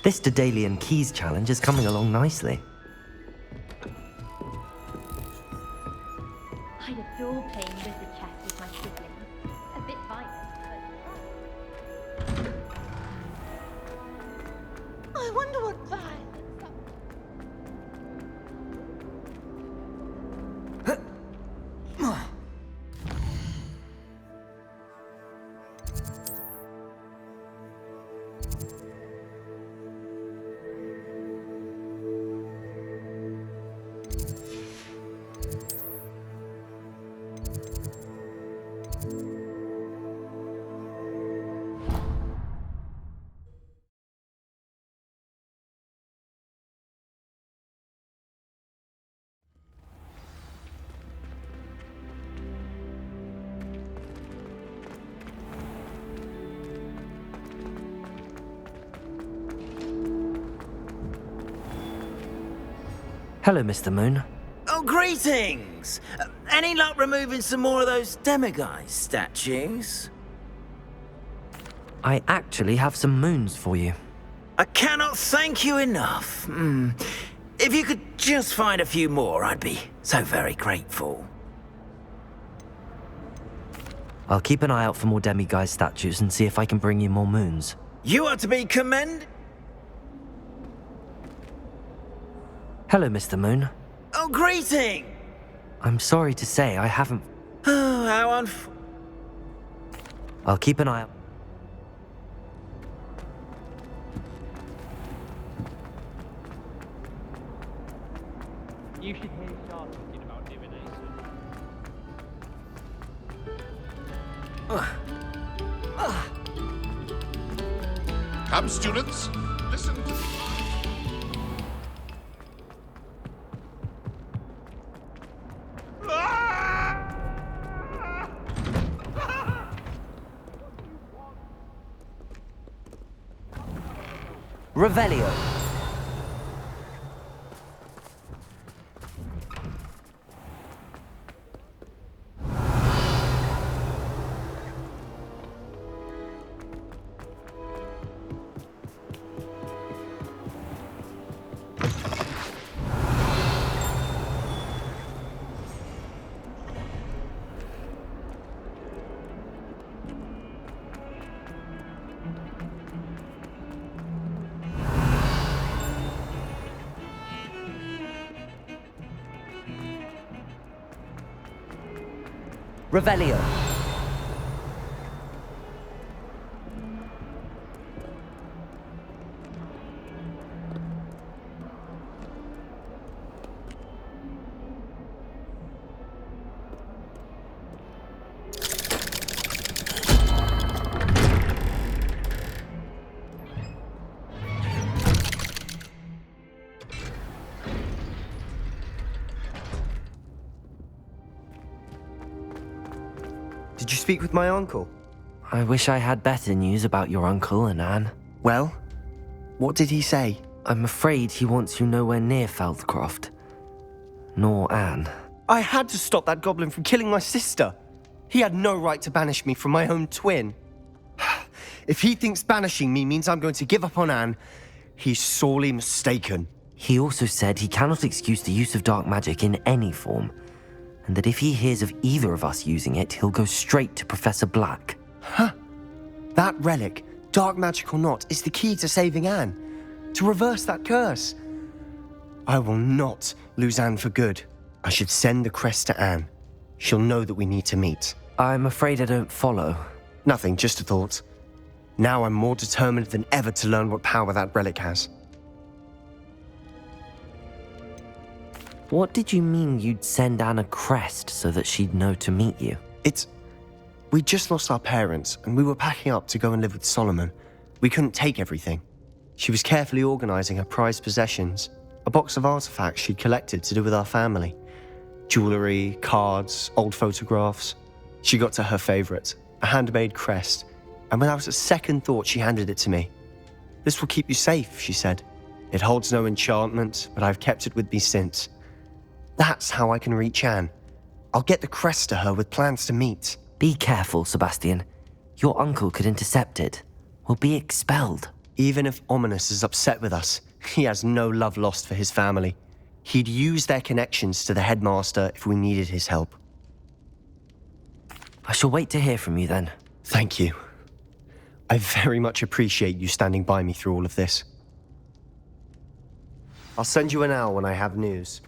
This Daedalian Keys challenge is coming along nicely. I adore playing wizard chess with my siblings. A bit violent, but... I wonder what violence... Hello, Mr. Moon. Oh, greetings! Any luck removing some more of those demiguise statues? I actually have some moons for you. I cannot thank you enough. If you could just find a few more, I'd be so very grateful. I'll keep an eye out for more demiguise statues and see if I can bring you more moons. You are to be commended. Hello, Mr. Moon. Oh, greeting! I'm sorry to say I haven't... Oh, how I'll keep an eye out. You should hear Charles thinking about divination. Come, students, listen to me. Revelio. Revelio. Did you speak with my uncle? I wish I had better news about your uncle and Anne. Well, what did he say? I'm afraid he wants you nowhere near Feldcroft. Nor Anne. I had to stop that goblin from killing my sister. He had no right to banish me from my own twin. If he thinks banishing me means I'm going to give up on Anne, he's sorely mistaken. He also said he cannot excuse the use of dark magic in any form, and that if he hears of either of us using it, he'll go straight to Professor Black. Huh. That relic, dark magic or not, is the key to saving Anne. To reverse that curse. I will not lose Anne for good. I should send the crest to Anne. She'll know that we need to meet. I'm afraid I don't follow. Nothing, just a thought. Now I'm more determined than ever to learn what power that relic has. What did you mean you'd send Anne a crest so that she'd know to meet you? We just lost our parents, and we were packing up to go and live with Solomon. We couldn't take everything. She was carefully organizing her prized possessions, a box of artifacts she'd collected to do with our family. Jewelry, cards, old photographs. She got to her favorite, a handmade crest, and without a second thought she handed it to me. "This will keep you safe," she said. "It holds no enchantment, but I've kept it with me since. That's how I can reach Anne. I'll get the crest to her with plans to meet." Be careful, Sebastian. Your uncle could intercept it. We'll be expelled. Even if Ominous is upset with us, he has no love lost for his family. He'd use their connections to the headmaster if we needed his help. I shall wait to hear from you then. Thank you. I very much appreciate you standing by me through all of this. I'll send you an hour when I have news.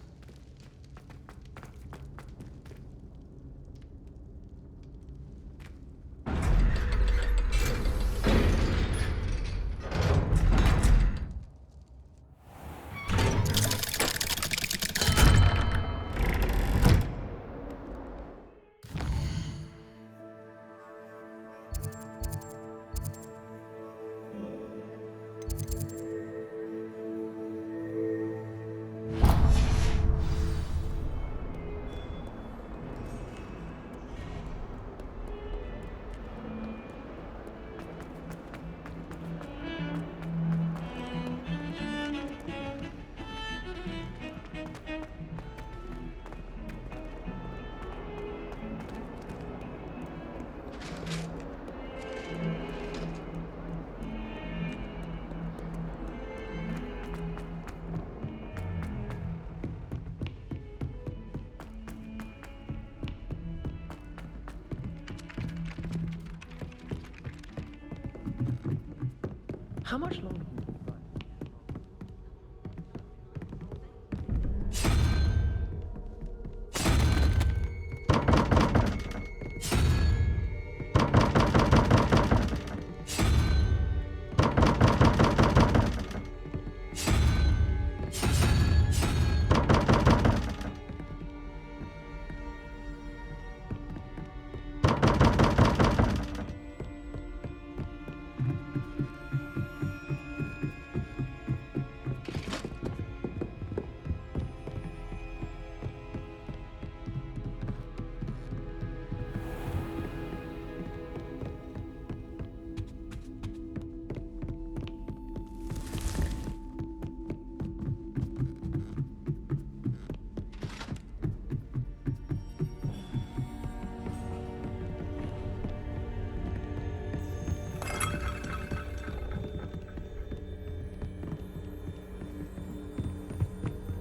How much longer?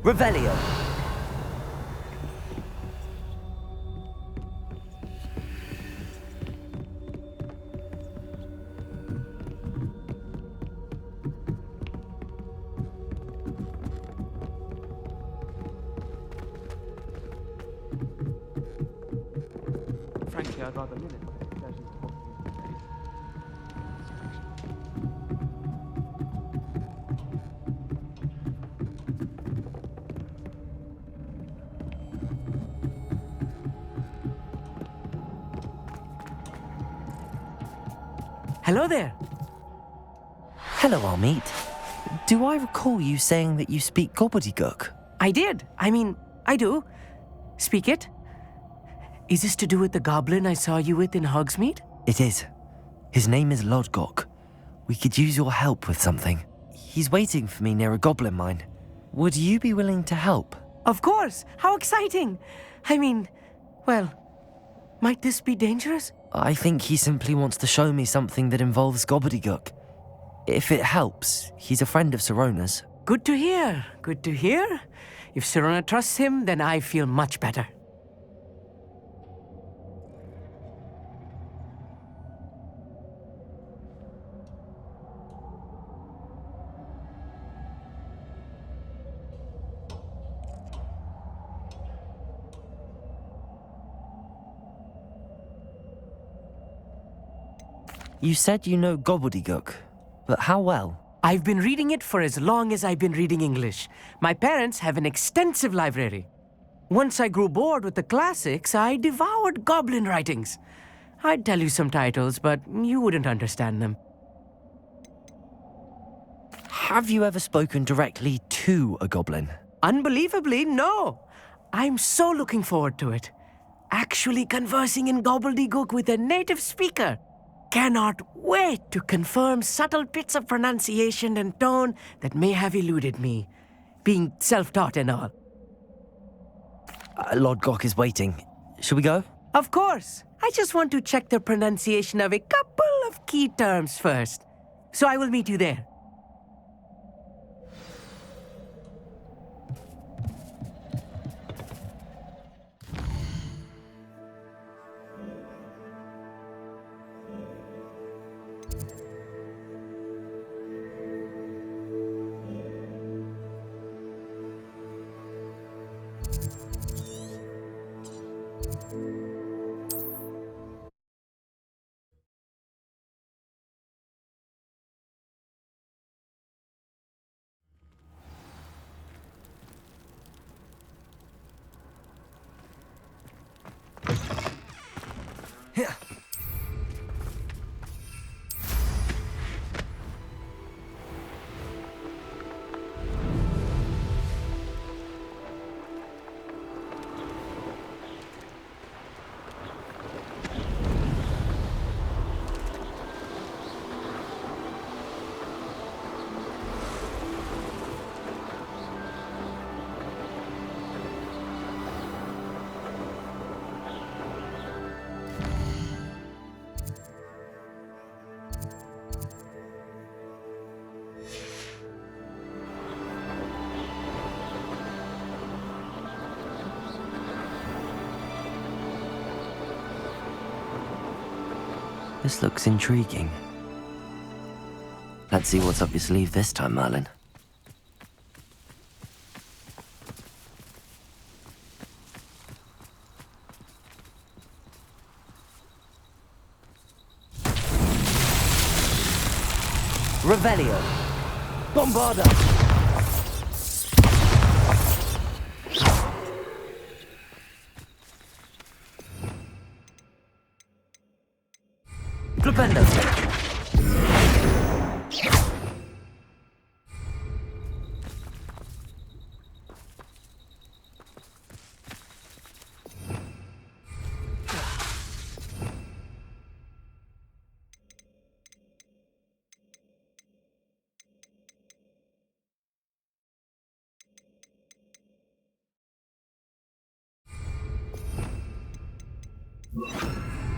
Revelio. Frankly, I'd rather live it. Hello there. Hello, Amit. Do I recall you saying that you speak gobbledygook? I did. I do. Speak it. Is this to do with the goblin I saw you with in Hogsmeade? It is. His name is Lodgok. We could use your help with something. He's waiting for me near a goblin mine. Would you be willing to help? Of course. How exciting. Well, might this be dangerous? I think he simply wants to show me something that involves gobbledygook. If it helps, he's a friend of Sirona's. Good to hear. Good to hear. If Sirona trusts him, then I feel much better. You said you know gobbledygook, but how well? I've been reading it for as long as I've been reading English. My parents have an extensive library. Once I grew bored with the classics, I devoured goblin writings. I'd tell you some titles, but you wouldn't understand them. Have you ever spoken directly to a goblin? Unbelievably, no. I'm so looking forward to it. Actually conversing in gobbledygook with a native speaker. Cannot wait to confirm subtle bits of pronunciation and tone that may have eluded me, being self-taught and all. Lodgok is waiting. Shall we go? Of course. I just want to check the pronunciation of a couple of key terms first. So I will meet you there. This looks intriguing. Let's see what's up your sleeve this time, Merlin. Revelio. Bombarda. Flipendo.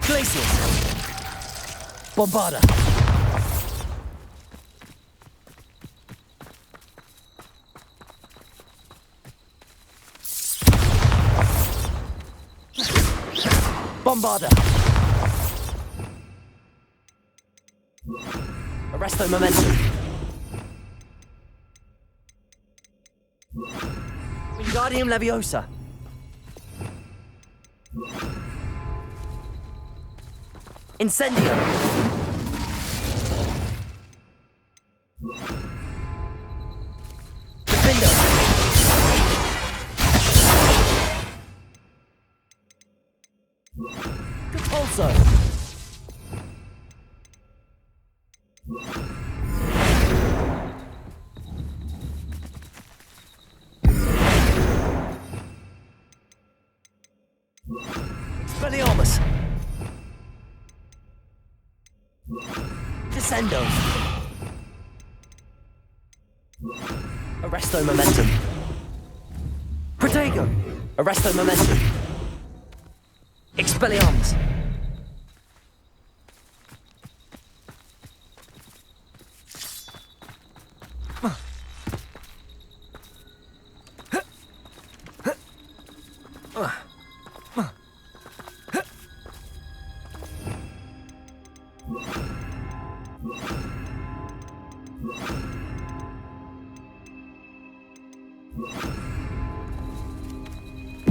Glacius. Bombarda. Bombarda. Arresto momentum. Wingardium Leviosa. Incendio. Defendo. Also. Expelliarmus. Descendo. Arresto momentum. Protego. Arresto momentum. Expelliarmus.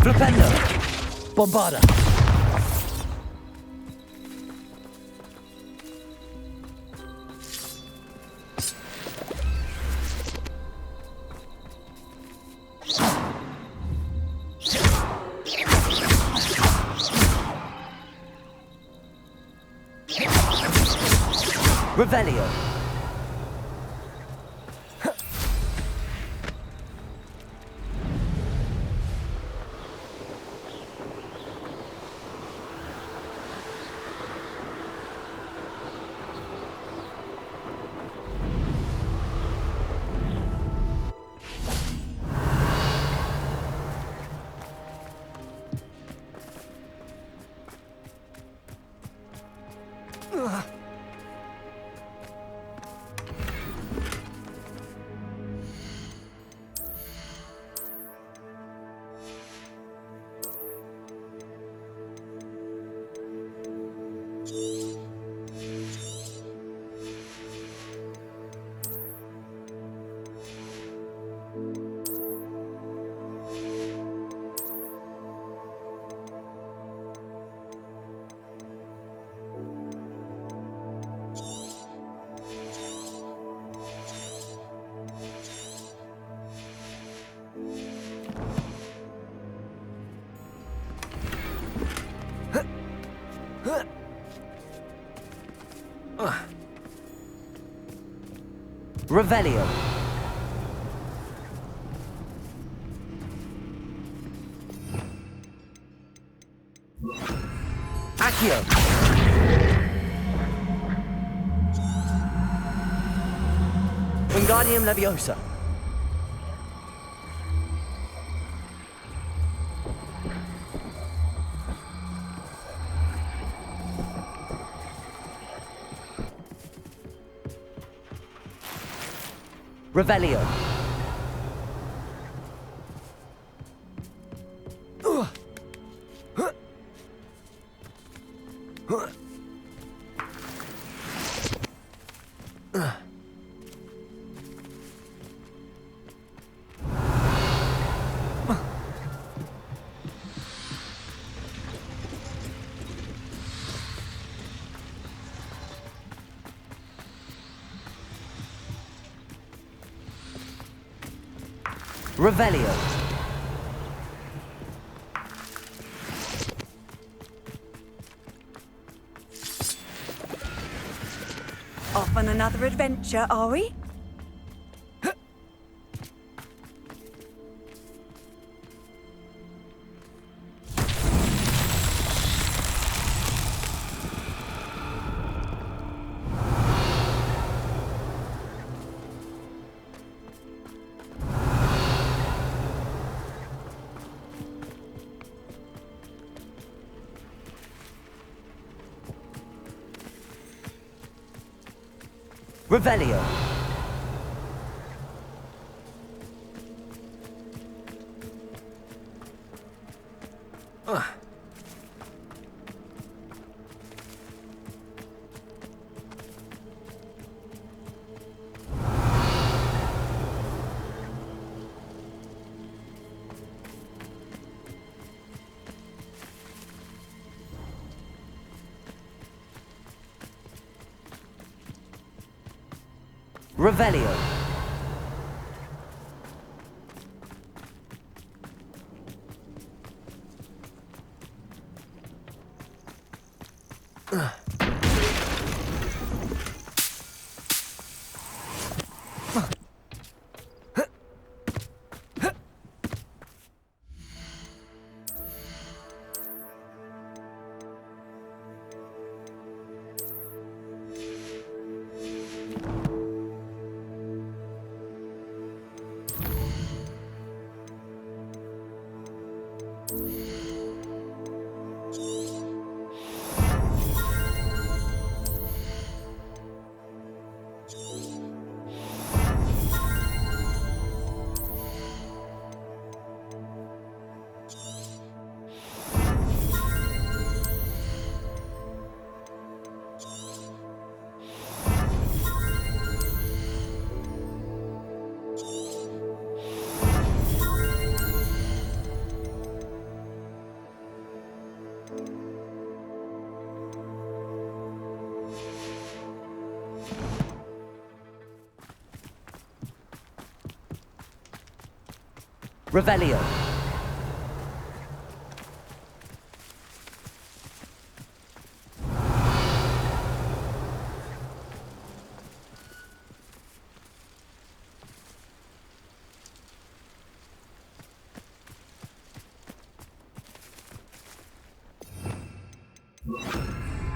Flipendo. Bombarda. Revelio. Revelio. Accio. Wingardium Leviosa. Revelio. Revelio. Off on another adventure, are we? Revelio. Revelio. Revelio.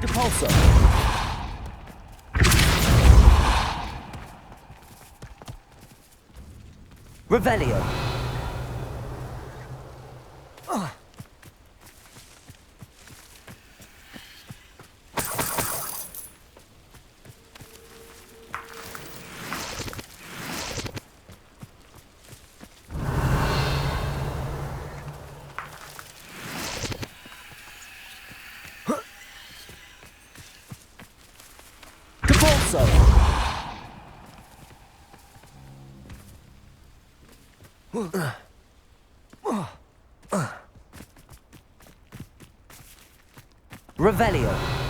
Depulso. Revelio. Depulso. Revelio.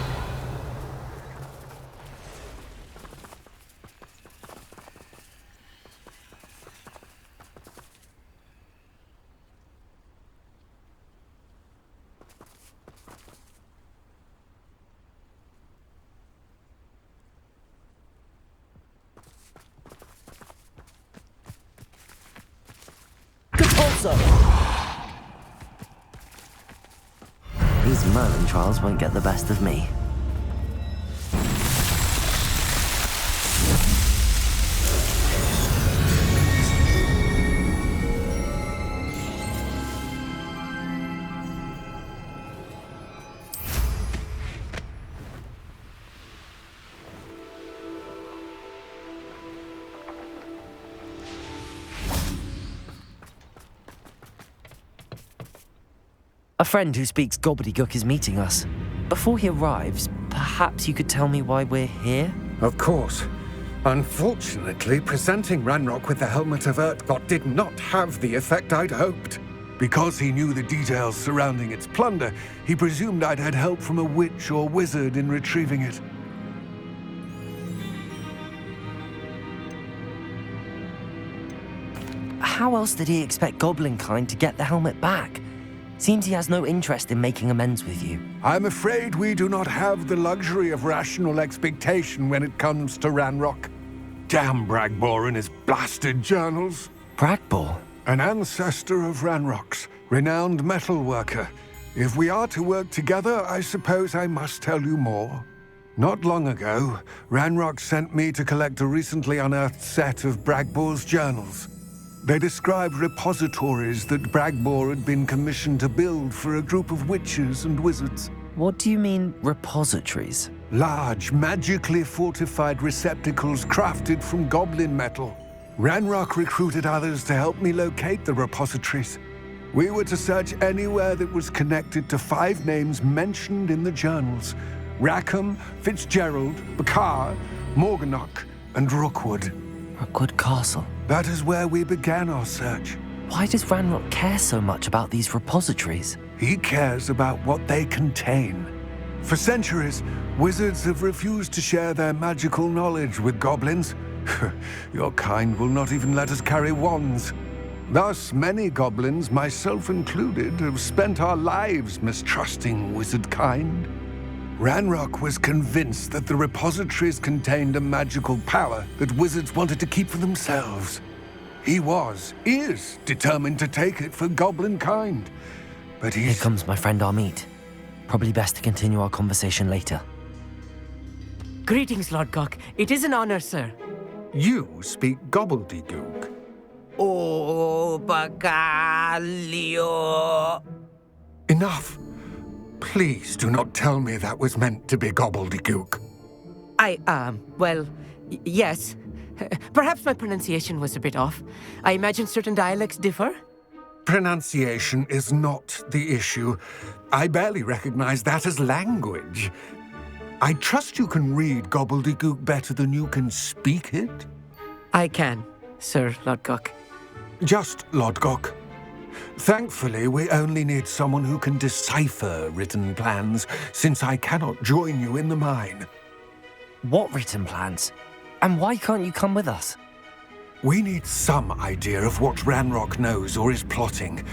so. These Merlin trials won't get the best of me. A friend who speaks gobbledygook is meeting us. Before he arrives, perhaps you could tell me why we're here? Of course. Unfortunately, presenting Ranrock with the Helmet of Urtkot did not have the effect I'd hoped. Because he knew the details surrounding its plunder, he presumed I'd had help from a witch or wizard in retrieving it. How else did he expect Goblinkind to get the helmet back? Seems he has no interest in making amends with you. I'm afraid we do not have the luxury of rational expectation when it comes to Ranrock. Damn Bragbor and his blasted journals. Bragbor? An ancestor of Ranrock's, renowned metal worker. If we are to work together, I suppose I must tell you more. Not long ago, Ranrock sent me to collect a recently unearthed set of Bragbor's journals. They described repositories that Bragbor had been commissioned to build for a group of witches and wizards. What do you mean, repositories? Large, magically fortified receptacles crafted from goblin metal. Ranrock recruited others to help me locate the repositories. We were to search anywhere that was connected to 5 names mentioned in the journals: Rackham, Fitzgerald, Bakar, Morganach, and Rookwood. Rookwood Castle. That is where we began our search. Why does Ranrock care so much about these repositories? He cares about what they contain. For centuries, wizards have refused to share their magical knowledge with goblins. Your kind will not even let us carry wands. Thus, many goblins, myself included, have spent our lives mistrusting wizard kind. Ranrock was convinced that the repositories contained a magical power that wizards wanted to keep for themselves. He is determined to take it for goblin kind. But Here comes my friend Amit. Probably best to continue our conversation later. Greetings, Lord Gok. It is an honor, sir. You speak gobbledygook. Oh, Bagalio. Enough. Please do not tell me that was meant to be gobbledygook. Yes. Perhaps my pronunciation was a bit off. I imagine certain dialects differ. Pronunciation is not the issue. I barely recognize that as language. I trust you can read gobbledygook better than you can speak it? I can, Sir Lord Gok. Just Lord Gok. Thankfully, we only need someone who can decipher written plans, since I cannot join you in the mine. What written plans? And why can't you come with us? We need some idea of what Ranrock knows or is plotting.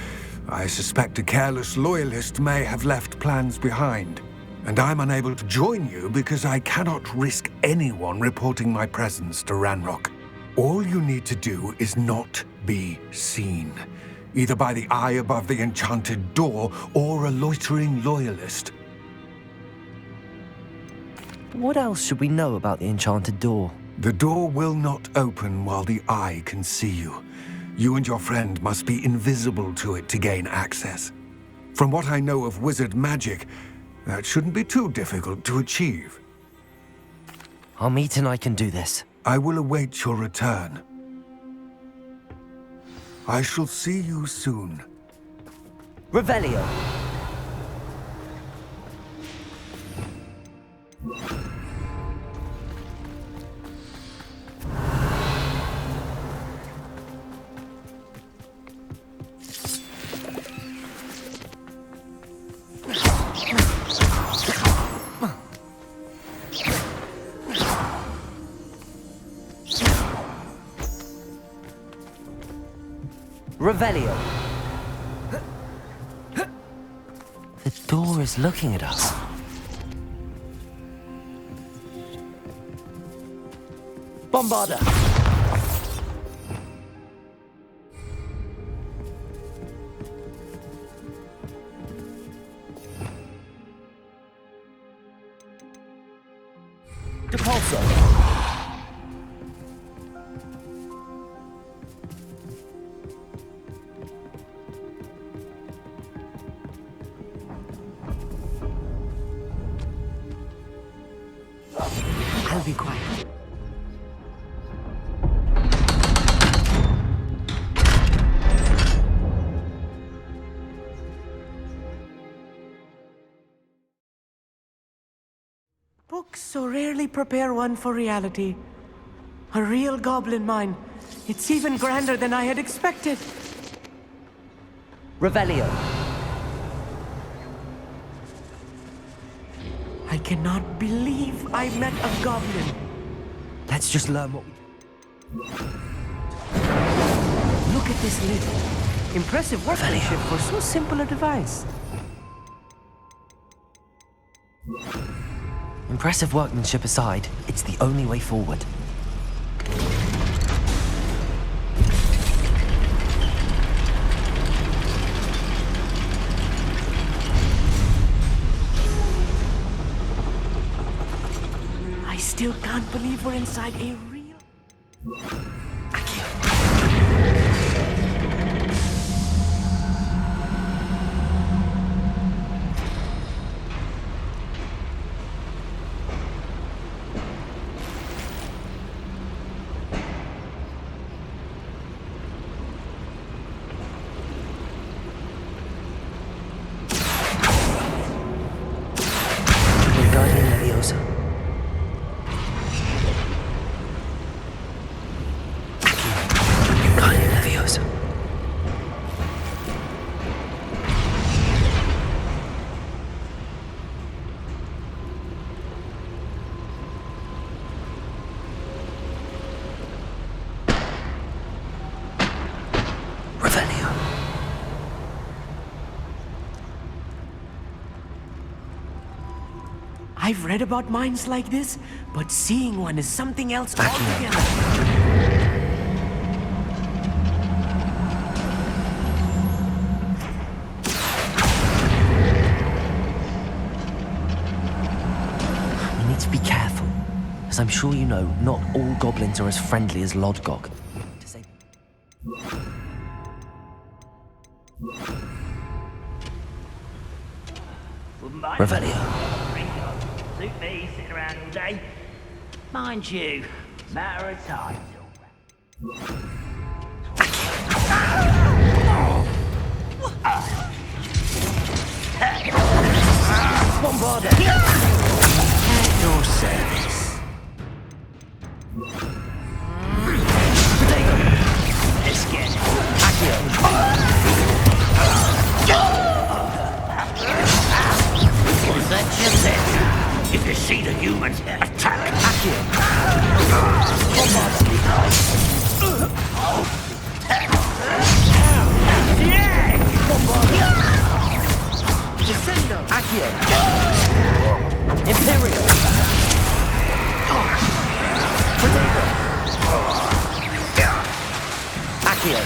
I suspect a careless loyalist may have left plans behind. And I'm unable to join you because I cannot risk anyone reporting my presence to Ranrock. All you need to do is not be seen, either by the eye above the enchanted door or a loitering loyalist. What else should we know about the enchanted door? The door will not open while the eye can see you. You and your friend must be invisible to it to gain access. From what I know of wizard magic, that shouldn't be too difficult to achieve. Amit and I can do this. I will await your return. I shall see you soon. Revelio! Revelio. The door is looking at us. Bombarda. Depulso! I'll be quiet. Books so rarely prepare one for reality. A real goblin mine. It's even grander than I had expected. Revelio. I cannot believe I met a goblin. Let's just learn what we... Look at this lid. Impressive workmanship for so simple a device. Impressive workmanship aside, it's the only way forward. I still can't believe we're inside a real... Wingardium Leviosa. Wingardium Leviosa. Revelio. I've read about mines like this, but seeing one is something else altogether. We need to be careful. As I'm sure you know, not all goblins are as friendly as Lodgok. To say... Revelio. Suit me, sitting around all day. Mind you, matter of time. Bombarda! At your service. Let's get Was that just it? If you see the humans, attack! Descendo! Accio. Imperial. Potato. Accio.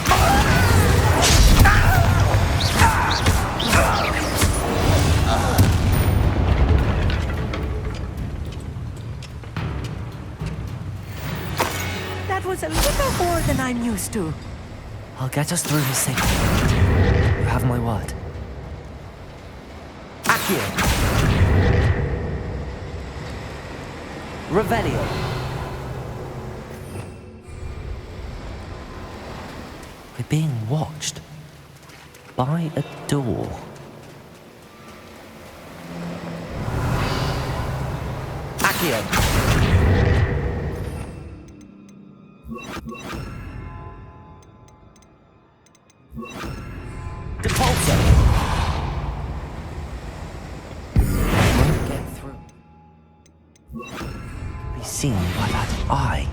That was a little more than I'm used to. I'll get us through his safety. You have my word. Accio. Revelio. We're being watched. By a door. Accio. Depulso. Won't get through. Be seen by that eye.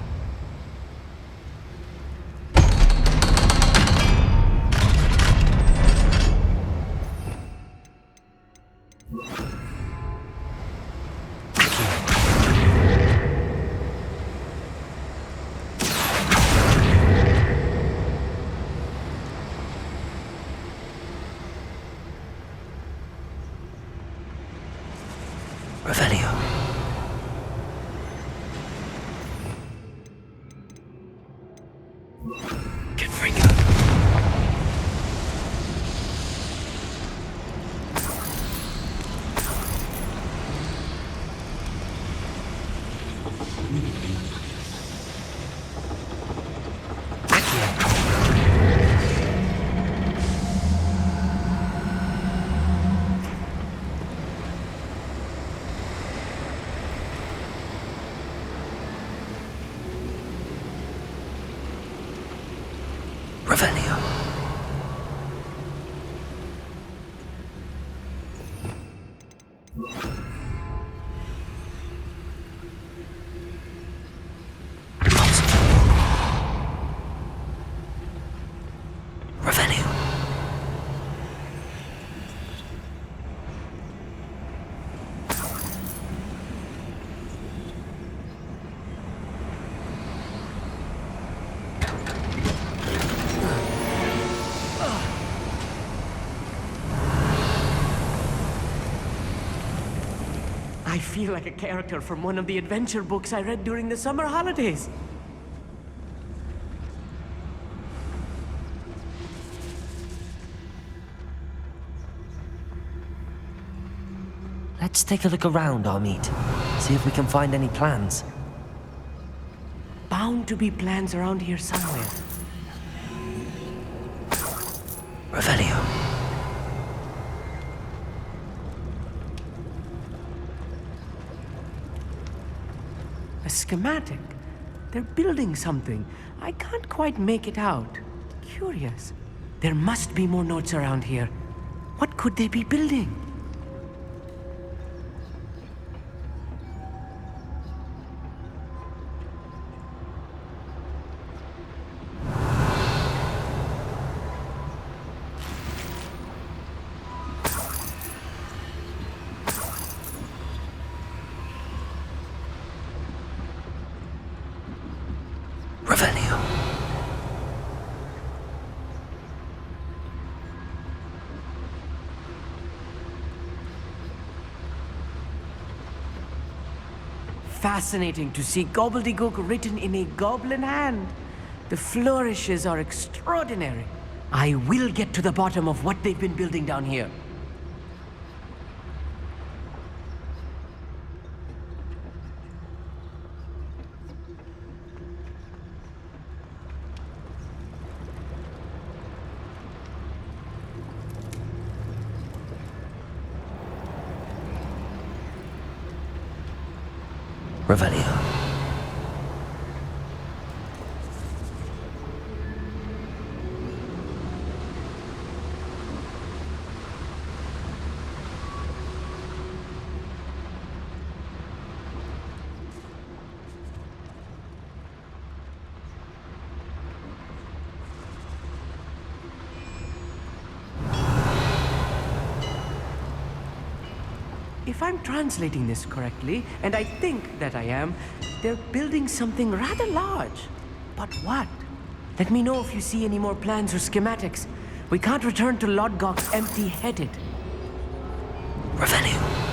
Revelio. Confringo. Revelio. Revelio. I feel like a character from one of the adventure books I read during the summer holidays. Let's take a look around, Amit. See if we can find any plans. Bound to be plans around here somewhere. Revelio. A schematic. They're building something. I can't quite make it out. Curious. There must be more notes around here. What could they be building? Revelio. Fascinating to see gobbledygook written in a goblin hand. The flourishes are extraordinary. I will get to the bottom of what they've been building down here. Revelio. If I'm translating this correctly, and I think that I am, they're building something rather large. But what? Let me know if you see any more plans or schematics. We can't return to Lodgok empty-headed. Revelio.